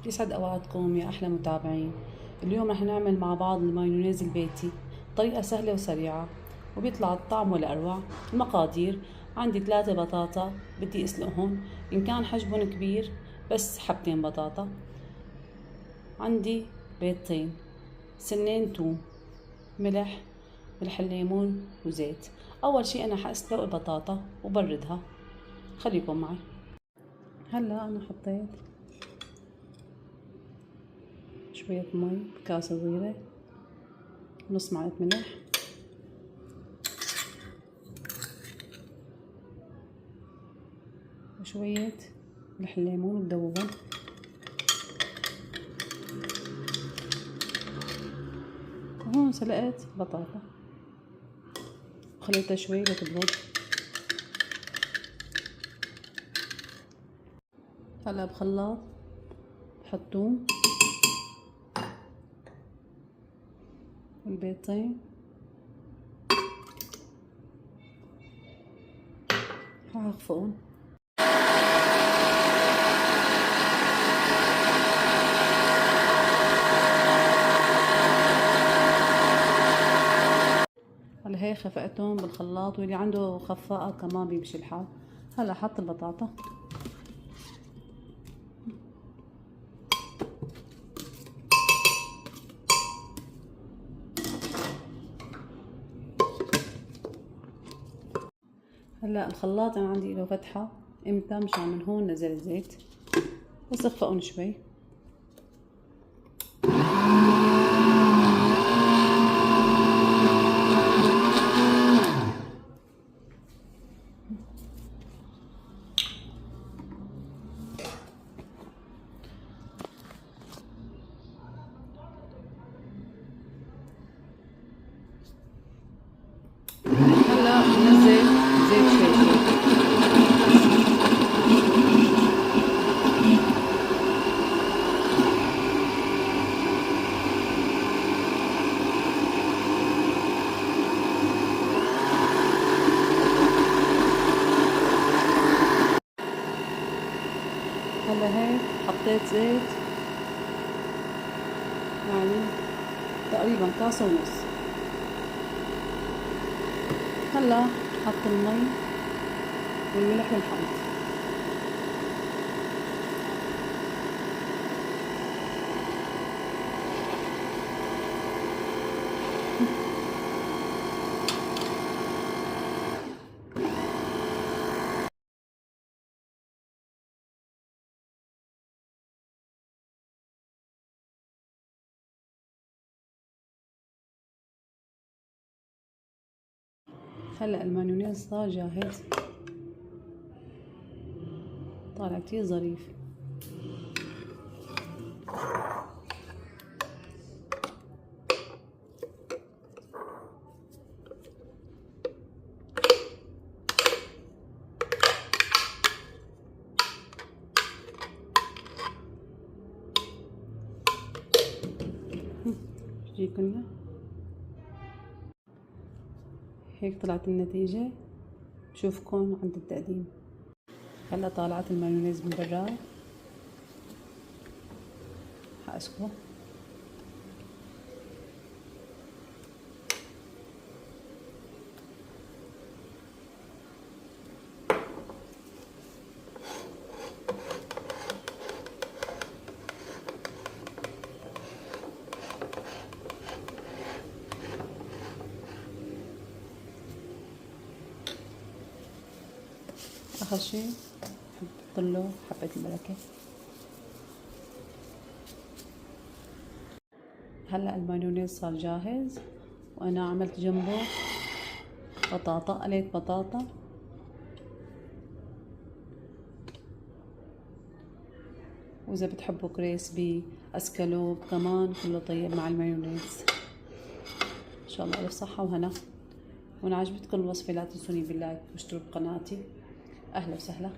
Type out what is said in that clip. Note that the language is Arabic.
يسعد اوقاتكم يا احلى متابعين. اليوم رح نعمل مع بعض المايونيز البيتي، طريقة سهلة وسريعة وبيطلع الطعم والأروع. المقادير: عندي 3 بطاطا بدي اسلقهم، إن كان حجمهم كبير بس حبتين بطاطا. عندي بيضتين، سنين توم، ملح الليمون وزيت. أول شي أنا حأسلق البطاطا وبردها، خليكم معي. هلا أنا حطيت شوية مي بكاسة صغيرة، نص معلقة ملح، وشوية ملح الليمون بدوبهم، وهون سلقت بطاطا وخليتها شوي لتبرد. هلا بخلاط بحط توم والبيضتين، وهخفقهم. هلا هي خفقتهم بالخلاط، واللي عنده خفاقة كمان بيمشي الحال. هلا حط البطاطا، هلا الخلاط انا عندي له فتحة، امتى؟ مشان من هون نزل الزيت، بس اخفقهم شوي. هلا نزل زيت شوي شوي. هلا هيك حطيت زيت، يعني تقريبا كاسة ونص. هلا حط المي والملح والحمض. هلا المايونيز صار جاهز، طالع كتير ظريف. بيجيكن هيك طلعت النتيجة. بشوفكن عند التقديم. هلا طالعت المايونيز من براد، حاسكبه. اخر شي بحط له حبة البركة. هلا المايونيز صار جاهز، وانا عملت جنبه بطاطا، قليت بطاطا، واذا بتحبوا كريسبي اسكالوب كمان كله طيب مع المايونيز. ان شاء الله الف صحة وهنا. وان عجبتكم الوصفة لا تنسوني باللايك واشتركوا بقناتي. اهلا وسهلا.